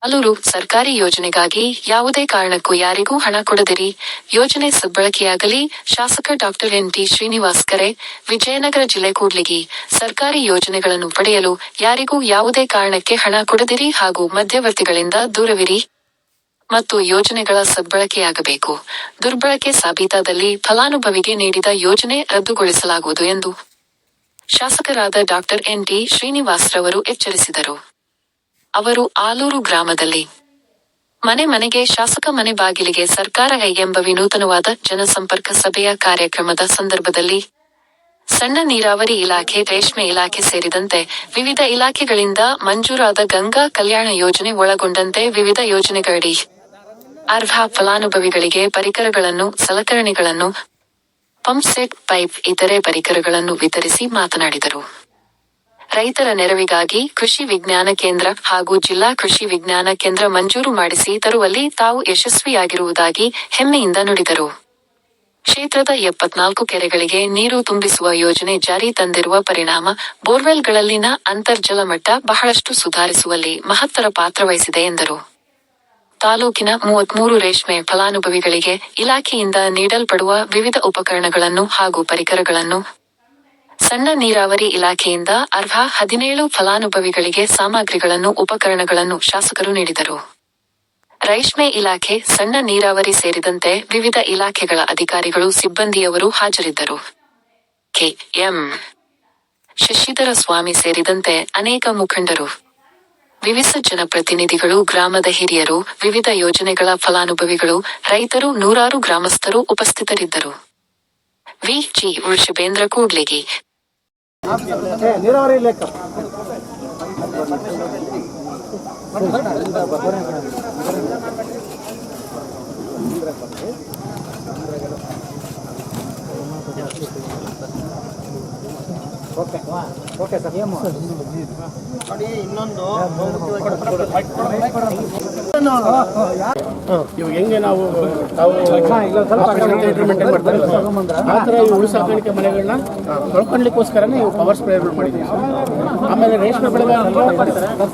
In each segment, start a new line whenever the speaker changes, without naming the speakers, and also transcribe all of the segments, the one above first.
ಆಲೂರು ಸರ್ಕಾರಿ ಯೋಜನೆಗಾಗಿ ಯಾವುದೇ ಕಾರಣಕ್ಕೂ ಯಾರಿಗೂ ಹಣ ಕೊಡದಿರಿ, ಯೋಜನೆ ಸದ್ಬಳಕೆಯಾಗಲಿ. ಶಾಸಕ ಡಾಕ್ಟರ್ ಎನ್.ಟಿ. ಶ್ರೀನಿವಾಸ್ ಕರೆ. ವಿಜಯನಗರ ಜಿಲ್ಲೆ ಕೂಡ್ಲಿಗಿ. ಸರ್ಕಾರಿ ಯೋಜನೆಗಳನ್ನು ಪಡೆಯಲು ಯಾರಿಗೂ ಯಾವುದೇ ಕಾರಣಕ್ಕೆ ಹಣ ಕೊಡದಿರಿ ಹಾಗೂ ಮಧ್ಯವರ್ತಿಗಳಿಂದ ದೂರವಿರಿ ಮತ್ತು ಯೋಜನೆಗಳ ಸದ್ಬಳಕೆಯಾಗಬೇಕು. ದುರ್ಬಳಕೆ ಸಾಬೀತಾದಲ್ಲಿ ಫಲಾನುಭವಿಗೆ ನೀಡಿದ ಯೋಜನೆ ರದ್ದುಗೊಳಿಸಲಾಗುವುದು ಎಂದು ಶಾಸಕರಾದ ಡಾಕ್ಟರ್ ಎನ್.ಟಿ. ಶ್ರೀನಿವಾಸ್ರವರು ಎಚ್ಚರಿಸಿದರು. ಅವರು ಆಲೂರು ಗ್ರಾಮದಲ್ಲಿ ಮನೆ ಮನೆಗೆ ಶಾಸಕ ಮನೆ ಬಾಗಿಲಿಗೆ ಸರ್ಕಾರ ಎಂಬ ವಿನೂತನವಾದ ಜನಸಂಪರ್ಕ ಸಭೆಯ ಕಾರ್ಯಕ್ರಮದ ಸಂದರ್ಭದಲ್ಲಿ ಸಣ್ಣ ನೀರಾವರಿ ಇಲಾಖೆ, ರೇಷ್ಮೆ ಇಲಾಖೆ ಸೇರಿದಂತೆ ವಿವಿಧ ಇಲಾಖೆಗಳಿಂದ ಮಂಜೂರಾದ ಗಂಗಾ ಕಲ್ಯಾಣ ಯೋಜನೆ ಒಳಗೊಂಡಂತೆ ವಿವಿಧ ಯೋಜನೆಗಳಡಿ ಅರ್ಹ ಫಲಾನುಭವಿಗಳಿಗೆ ಪರಿಕರಗಳನ್ನು, ಸಲಕರಣೆಗಳನ್ನು, ಪಂಪ್ಸೆಟ್, ಪೈಪ್, ಇತರೆ ಪರಿಕರಗಳನ್ನು ವಿತರಿಸಿ ಮಾತನಾಡಿದರು. ರೈತರ ನೆರವಿಗಾಗಿ ಕೃಷಿ ವಿಜ್ಞಾನ ಕೇಂದ್ರ ಹಾಗೂ ಜಿಲ್ಲಾ ಕೃಷಿ ವಿಜ್ಞಾನ ಕೇಂದ್ರ ಮಂಜೂರು ಮಾಡಿಸಿ ತರುವಲ್ಲಿ ತಾವು ಯಶಸ್ವಿಯಾಗಿರುವುದಾಗಿ ಹೆಮ್ಮೆಯಿಂದ ನುಡಿದರು. ಕ್ಷೇತ್ರದ 74 ಕೆರೆಗಳಿಗೆ ನೀರು ತುಂಬಿಸುವ ಯೋಜನೆ ಜಾರಿ ತಂದಿರುವ ಪರಿಣಾಮ ಬೋರ್ವೆಲ್ಗಳಲ್ಲಿನ ಅಂತರ್ಜಲ ಮಟ್ಟ ಬಹಳಷ್ಟು ಸುಧಾರಿಸುವಲ್ಲಿ ಮಹತ್ತರ ಪಾತ್ರ ವಹಿಸಿದೆ ಎಂದರು. ತಾಲೂಕಿನ 33 ರೇಷ್ಮೆ ಫಲಾನುಭವಿಗಳಿಗೆ ಇಲಾಖೆಯಿಂದ ನೀಡಲ್ಪಡುವ ವಿವಿಧ ಉಪಕರಣಗಳನ್ನು ಹಾಗೂ ಪರಿಕರಗಳನ್ನು, ಸಣ್ಣ ನೀರಾವರಿ ಇಲಾಖೆಯಿಂದ ಅರ್ಹ 17 ಫಲಾನುಭವಿಗಳಿಗೆ ಸಾಮಗ್ರಿಗಳನ್ನು, ಉಪಕರಣಗಳನ್ನು ಶಾಸಕರು ನೀಡಿದರು. ರೇಷ್ಮೆ ಇಲಾಖೆ, ಸಣ್ಣ ನೀರಾವರಿ ಸೇರಿದಂತೆ ವಿವಿಧ ಇಲಾಖೆಗಳ ಅಧಿಕಾರಿಗಳು, ಸಿಬ್ಬಂದಿಯವರು ಹಾಜರಿದ್ದರು. ಕೆ.ಎಂ. ಶಶಿಧರ ಸ್ವಾಮಿ ಸೇರಿದಂತೆ ಅನೇಕ ಮುಖಂಡರು, ವಿವಿಧ ಜನಪ್ರತಿನಿಧಿಗಳು, ಗ್ರಾಮದ ಹಿರಿಯರು, ವಿವಿಧ ಯೋಜನೆಗಳ ಫಲಾನುಭವಿಗಳು, ರೈತರು, ನೂರಾರು ಗ್ರಾಮಸ್ಥರು ಉಪಸ್ಥಿತರಿದ್ದರು. ವಿ.ಜಿ. ವೃಷಭೇಂದ್ರ ಕೂಡ್ಲಿಗಿ.
ನೀರಾವರಿ ಲೆಕ್ಕ ಓಕೆ ಸರ್. ನೋಡಿ ಇನ್ನೊಂದು
ಇವಾಗ ಹೆಂಗೆ ನಾವು ಆ ಥರ ಈ ಉಳು ಸಾಕಾಣಿಕೆ ಮನೆಗಳನ್ನ ತೊಳ್ಕೊಳ್ಲಿಕ್ಕೋಸ್ಕರನೇ ಇವು ಪವರ್ ಸ್ಪ್ರೇಗಳು ಮಾಡಿದ್ದೀವಿ. ಆಮೇಲೆ ರೇಷ್ಮೆ ಬೆಳೆಗಾರರು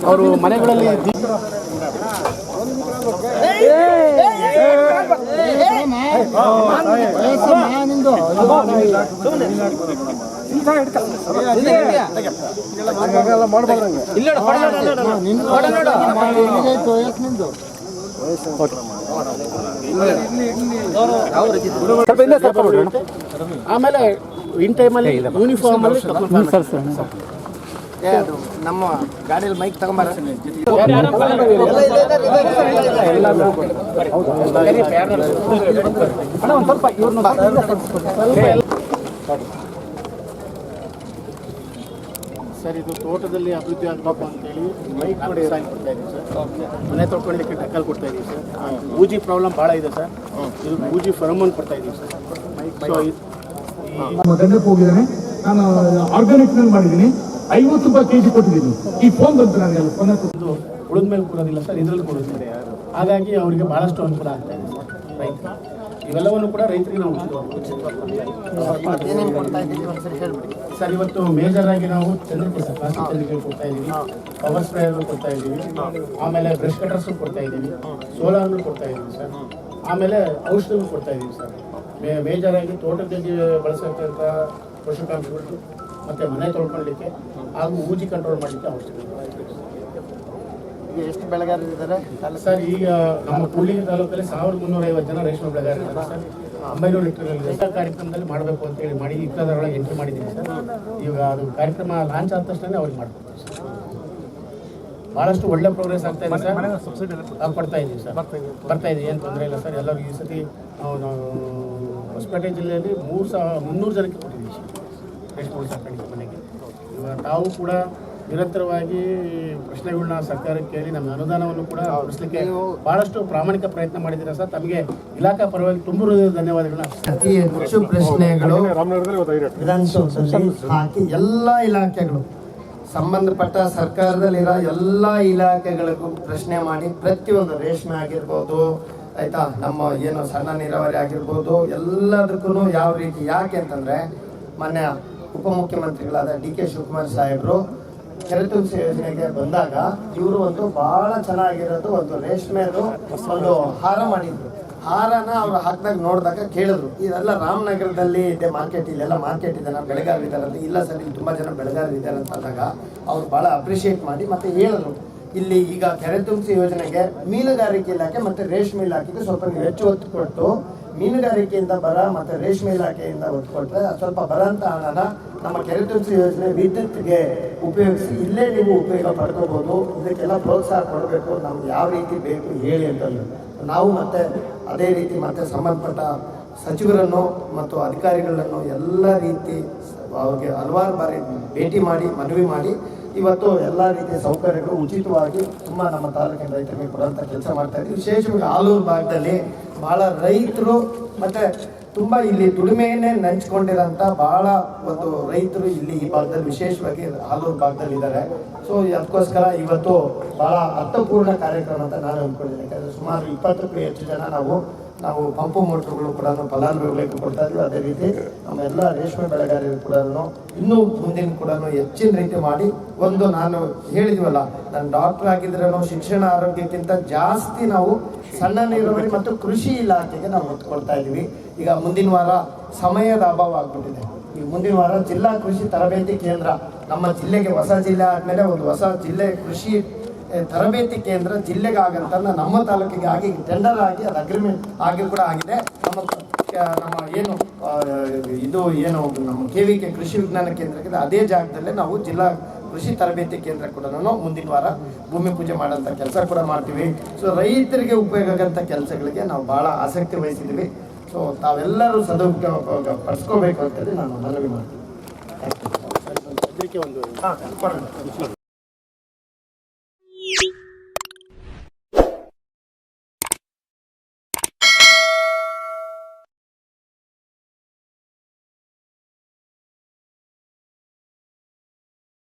ಅವರು ಮನೆಗಳಲ್ಲಿ ಆಮೇಲೆ ಇನ್ ಟೈಮಲ್ಲಿ ಯೂನಿಫಾರ್ಮ್ ಅಲ್ಲಿ
ನಮ್ಮ ಗಾಡಿಯಲ್ಲಿ ಮೈಕ್ ತಗೊಂಬಾರ.
ಸರ್, ಇದು ತೋಟದಲ್ಲಿ ಅಭಿವೃದ್ಧಿ ಆಗಬೇಕು ಅಂತೇಳಿ ಮೈಕ್ ಮಾಡಿ ಸಾಯಿಲ್ ಕೊಡ್ತಾ ಇದ್ದೀವಿ ಸರ್. ಮನೆ ತೊಳ್ಕೊಳ್ಳಿಕ್ಕೆ ಟಕ್ಕಲ್ ಕೊಡ್ತಾ ಇದ್ದೀವಿ ಸರ್. ಬೂಜಿ ಪ್ರಾಬ್ಲಮ್ ಭಾಳ ಇದೆ ಸರ್. ಇದು ಬೂಜಿ ಫರ್ಮನ್ ಕೊಡ್ತಾ ಇದ್ದೀವಿ ಸರ್.
ದಂಡಕ್ಕೆ ಹೋಗಿದ್ದಾನೆ. ನಾನು ಆರ್ಗಾನಿಕ್ ನಲ್ಲಿ ಮಾಡಿದ್ದೀನಿ. 50 ರೂಪಾಯಿ ಕೆಜಿ ಕೊಟ್ಟಿದ್ದೀನಿ. ಈ ಫೋನ್ ಬಂತು ನನಗೆ.
ಉಳಿದ ಮೇಲೆ ಕೊಡೋದಿಲ್ಲ ಸರ್, ಇದರಲ್ಲಿ ಕೊಡುತ್ತಾರೆ. ಹಾಗಾಗಿ ಅವರಿಗೆ ಬಹಳಷ್ಟು ಅನುಕೂಲ ಆಗ್ತಾ ಇದೆ ಸರ್. ರೈತ ಇವೆಲ್ಲವನ್ನು ಕೂಡ ರೈತರಿಗೆ ನಾವು ಸರ್, ಇವತ್ತು ಮೇಜರ್ ಆಗಿ ನಾವು ಚಂದ್ರಿಕೆ ಸರ್, ಪ್ಲಾಸ್ಟಿಕ್ ಚಂದ್ರಿಕೆ ಕೊಡ್ತಾ ಇದ್ದೀವಿ, ಪವರ್ ಸ್ಪ್ರೇಯರ್ ಕೊಡ್ತಾ ಇದ್ದೀವಿ, ಆಮೇಲೆ ಬ್ರಷ್ ಕಟರ್ಸ್ ಕೊಡ್ತಾ ಇದ್ದೀವಿ, ಸೋಲಾರ್ನು ಕೊಡ್ತಾ ಇದ್ದೀವಿ ಸರ್, ಆಮೇಲೆ ಔಷಧಿ ಕೊಡ್ತಾ ಇದ್ದೀವಿ ಸರ್. ಮೇಜರ್ ಆಗಿ ತೋಟದಲ್ಲಿ ಬಳಸತಕ್ಕಂಥ ಪೋಷಕಾಂಶಗಳು ಮತ್ತು ಮನೆ ತೊಳ್ಕೊಳ್ಳಿಕ್ಕೆ ಹಾಗೂ ಊಜಿ ಕಂಟ್ರೋಲ್ ಮಾಡಲಿಕ್ಕೆ ಔಷಧಿ.
ಎಷ್ಟು ಬೆಳೆಗಾರರಿದ್ದಾರೆ
ಸರ್? ಈಗ ನಮ್ಮ ಕೂಡ್ಲಿಗಿ ತಾಲೂಕಲ್ಲಿ 1350 ಜನ ರೇಷ್ಮೆ ಬೆಳೆಗಾರರಿದ್ದಾರೆ ಸರ್. 900 ಹೆಕ್ಟೇರ್ ಕಾರ್ಯಕ್ರಮದಲ್ಲಿ ಮಾಡಬೇಕು ಅಂತೇಳಿ ಮಾಡಿ ಇಪ್ಪತ್ತರೊಳಗೆ ಎಂಟ್ರಿ ಮಾಡಿದ್ದೀನಿ ಸರ್. ಈಗ ಅದು ಕಾರ್ಯಕ್ರಮ ಲಾಂಚ್ ಆದ ತಕ್ಷಣ ಅವ್ರಿಗೆ ಮಾಡ್ಕೊಡ್ತೀವಿ ಸರ್. ಭಾಳಷ್ಟು ಒಳ್ಳೆ ಪ್ರೋಗ್ರೆಸ್ ಆಗ್ತಾ ಇದೆ ಸರ್. ಸಬ್ಸಿಡಿ ಕೊಡ್ತಾ ಇದ್ದೀವಿ ಸರ್, ಬರ್ತಾ ಇದೆ, ಏನು ತೊಂದರೆ ಇಲ್ಲ ಸರ್. ಎಲ್ಲರೂ ಈ ಸತಿ ಹೊಸಪೇಟೆ ಜಿಲ್ಲೆಯಲ್ಲಿ 300 ಜನಕ್ಕೆ ಕೊಟ್ಟಿದ್ದೀವಿ ಸರ್ ರೇಷ್ಮೆ ಸಾಕಾಣಿಕೆ ಮನೆಗೆ. ಇವಾಗ ತಾವು ಕೂಡ ನಿರಂತರವಾಗಿ ಪ್ರಶ್ನೆಗಳನ್ನ ಸರ್ಕಾರಕ್ಕೆ ಕೇಳಿ ನಮ್ಮ ಅನುದಾನವನ್ನು ಕೂಡ ಉಳಿಸಲಿಕ್ಕೆ ಬಹಳಷ್ಟು ಪ್ರಾಮಾಣಿಕ ಪ್ರಯತ್ನ ಮಾಡಿದ್ದೀರಾ ಸರ್. ತಮಗೆ ಇಲಾಖಾ ಪರವಾಗಿ ತುಂಬ ಧನ್ಯವಾದಗಳನ್ನ.
ಅತಿ ಹೆಚ್ಚು ಪ್ರಶ್ನೆಗಳು ವಿಧಾನಸೌಧದಲ್ಲಿ ಹಾಕಿ ಎಲ್ಲ ಇಲಾಖೆಗಳು ಸಂಬಂಧಪಟ್ಟ ಸರ್ಕಾರದಲ್ಲಿರೋ ಎಲ್ಲ ಇಲಾಖೆಗಳಿಗೂ ಪ್ರಶ್ನೆ ಮಾಡಿ ಪ್ರತಿಯೊಂದು ರೇಷ್ಮೆ ಆಗಿರ್ಬೋದು, ಆಯ್ತಾ, ನಮ್ಮ ಏನು ಸಣ್ಣ ನೀರಾವರಿ ಆಗಿರ್ಬೋದು, ಎಲ್ಲದಕ್ಕೂ ಯಾವ ರೀತಿ, ಯಾಕೆ ಅಂತಂದರೆ ಮೊನ್ನೆ ಉಪಮುಖ್ಯಮಂತ್ರಿಗಳಾದ ಡಿ.ಕೆ. ಶಿವಕುಮಾರ್ ಸಾಹೇಬರು ಕೆರೆತುಂಬಿಸಿ ಯೋಜನೆಗೆ ಬಂದಾಗ ಇವರು ಒಂದು ಬಹಳ ಚೆನ್ನಾಗಿರೋದು ಒಂದು ರೇಷ್ಮೆದು ಒಂದು ಹಾರ ಮಾಡಿದ್ರು. ಹಾರನ ಅವ್ರು ಹಾಕಿದಾಗ ನೋಡಿದಾಗ ಕೇಳಿದ್ರು, ಇದೆಲ್ಲ ರಾಮನಗರದಲ್ಲಿ ಇದೆ ಮಾರ್ಕೆಟ್, ಇಲ್ಲೆಲ್ಲ ಮಾರ್ಕೆಟ್ ಇದೆ, ಬೆಳೆಗಾರರು ಇದ್ದಾರೆ ಅಂತ. ಇಲ್ಲ ಸರ್, ಇಲ್ಲಿ ತುಂಬ ಜನ ಬೆಳೆಗಾರರು ಇದ್ದಾರೆ ಅಂತ ಅಂದಾಗ ಅವ್ರು ಭಾಳ ಅಪ್ರಿಷಿಯೇಟ್ ಮಾಡಿ ಮತ್ತೆ ಹೇಳಿದ್ರು, ಇಲ್ಲಿ ಈಗ ಕೆರೆತುಂಬಿಸಿ ಯೋಜನೆಗೆ ಮೀನುಗಾರಿಕೆ ಇಲಾಖೆ ಮತ್ತು ರೇಷ್ಮೆ ಇಲಾಖೆಗೆ ಸ್ವಲ್ಪ ನೀವು ಹೆಚ್ಚು ಒತ್ತು ಕೊಟ್ಟು ಮೀನುಗಾರಿಕೆಯಿಂದ ಬರ ಮತ್ತು ರೇಷ್ಮೆ ಇಲಾಖೆಯಿಂದ ಒತ್ತು ಕೊಟ್ಟರೆ ಸ್ವಲ್ಪ ಬರಂತ ಹಣನ ನಮ್ಮ ಕೆರೆತುಂಬಿಸಿ ಯೋಜನೆ ವಿದ್ಯುತ್ಗೆ ಉಪಯೋಗಿಸಿ ಇಲ್ಲೇ ನೀವು ಉಪಯೋಗ ಪಡ್ಕೋಬೋದು. ಇದಕ್ಕೆಲ್ಲ ಪ್ರೋತ್ಸಾಹ ಕೊಡಬೇಕು, ನಮ್ಗೆ ಯಾವ ರೀತಿ ಬೇಕು ಹೇಳಿ ಅಂತಂದು ನಾವು ಮತ್ತೆ ಅದೇ ರೀತಿ ಮತ್ತೆ ಸಂಬಂಧಪಟ್ಟ ಸಚಿವರನ್ನು ಮತ್ತು ಅಧಿಕಾರಿಗಳನ್ನು ಎಲ್ಲ ರೀತಿ ಅವ್ರಿಗೆ ಹಲವಾರು ಬಾರಿ ಭೇಟಿ ಮಾಡಿ ಮನವಿ ಮಾಡಿ ಇವತ್ತು ಎಲ್ಲ ರೀತಿಯ ಸೌಕರ್ಯಗಳು ಉಚಿತವಾಗಿ ತುಂಬ ನಮ್ಮ ತಾಲೂಕಿನ ರೈತರಿಗೆ ಕೊಡುವಂಥ ಕೆಲಸ ಮಾಡ್ತಾ ಇದ್ದೀವಿ. ವಿಶೇಷವಾಗಿ ಆಲೂರು ಭಾಗದಲ್ಲಿ ಭಾಳ ರೈತರು ಮತ್ತು ತುಂಬ ಇಲ್ಲಿ ದುಡಿಮೆಯನ್ನೇ ನೆಂಚ್ಕೊಂಡಿರೋಂಥ ಭಾಳ ಒಂದು ರೈತರು ಇಲ್ಲಿ ಈ ಭಾಗದಲ್ಲಿ ವಿಶೇಷವಾಗಿ ಆಲೂರು ಭಾಗದಲ್ಲಿ ಇದ್ದಾರೆ. ಸೊ ಅದಕ್ಕೋಸ್ಕರ ಇವತ್ತು ಭಾಳ ಅರ್ಥಪೂರ್ಣ ಕಾರ್ಯಕ್ರಮ ಅಂತ ನಾನು ಅಂದ್ಕೊಂಡಿದ್ದೀನಿ. ಯಾಕಂದರೆ ಸುಮಾರು 20ಕ್ಕೂ ಹೆಚ್ಚು ಜನ ನಾವು ಪಂಪು ಮೋಟ್ರುಗಳು ಕೂಡ ಫಲಾನುಭವಿಗಳಿಗೆ ಕೊಡ್ತಾ ಇದ್ವಿ. ಅದೇ ರೀತಿ ನಮ್ಮ ಎಲ್ಲ ರೇಷ್ಮೆ ಬೆಳೆಗಾರರು ಕೂಡ ಇನ್ನೂ ಮುಂದಿನ ಕೂಡ ಹೆಚ್ಚಿನ ರೀತಿ ಮಾಡಿ ಒಂದು ನಾನು ಹೇಳಿದ್ವಲ್ಲ, ನಾನು ಡಾಕ್ಟರ್ ಆಗಿದ್ರೂ ಶಿಕ್ಷಣ ಆರೋಗ್ಯಕ್ಕಿಂತ ಜಾಸ್ತಿ ನಾವು ಸಣ್ಣ ನೀರಾವರಿ ಮತ್ತು ಕೃಷಿ ಇಲಾಖೆಗೆ ನಾವು ಒತ್ತು ಕೊಡ್ತಾ ಇದ್ದೀವಿ. ಈಗ ಮುಂದಿನ ವಾರ ಸಮಯದ ಅಭಾವ ಆಗ್ಬಿಟ್ಟಿದೆ. ಈಗ ಮುಂದಿನ ವಾರ ಜಿಲ್ಲಾ ಕೃಷಿ ತರಬೇತಿ ಕೇಂದ್ರ ನಮ್ಮ ಜಿಲ್ಲೆಗೆ, ಹೊಸ ಜಿಲ್ಲೆ ಆದಮೇಲೆ ಒಂದು ಹೊಸ ಜಿಲ್ಲೆ ಕೃಷಿ ತರಬೇತಿ ಕೇಂದ್ರ ಜಿಲ್ಲೆಗೆ ಆಗಂತ ನಮ್ಮ ತಾಲೂಕಿಗೆ ಆಗಿ ಟೆಂಡರ್ ಆಗಿ ಅದು ಅಗ್ರಿಮೆಂಟ್ ಆಗಿ ಕೂಡ ಆಗಿದೆ. ನಮ್ಮ ಏನು ನಮ್ಮ KVK ಕೃಷಿ ವಿಜ್ಞಾನ ಕೇಂದ್ರಕ್ಕೆ ಅದೇ ಜಾಗದಲ್ಲೇ ನಾವು ಜಿಲ್ಲಾ ಕೃಷಿ ತರಬೇತಿ ಕೇಂದ್ರ ಕೂಡ ಮುಂದಿನ ವಾರ ಭೂಮಿ ಪೂಜೆ ಮಾಡೋಂಥ ಕೆಲಸ ಕೂಡ ಮಾಡ್ತೀವಿ. ಸೊ ರೈತರಿಗೆ ಉಪಯೋಗ ಆಗಂಥ ಕೆಲಸಗಳಿಗೆ ನಾವು ಭಾಳ ಆಸಕ್ತಿ ವಹಿಸಿದ್ದೀವಿ. ಸೊ ತಾವೆಲ್ಲರೂ ಸದುಪಯೋಗ ಪಡಿಸ್ಕೋಬೇಕು ಅಂತೇಳಿ ನಾನು ಮನವಿ ಮಾಡ್ತೀನಿ.
ಒಂದು
ಹಾಂ, ಕೊಡೋಣ.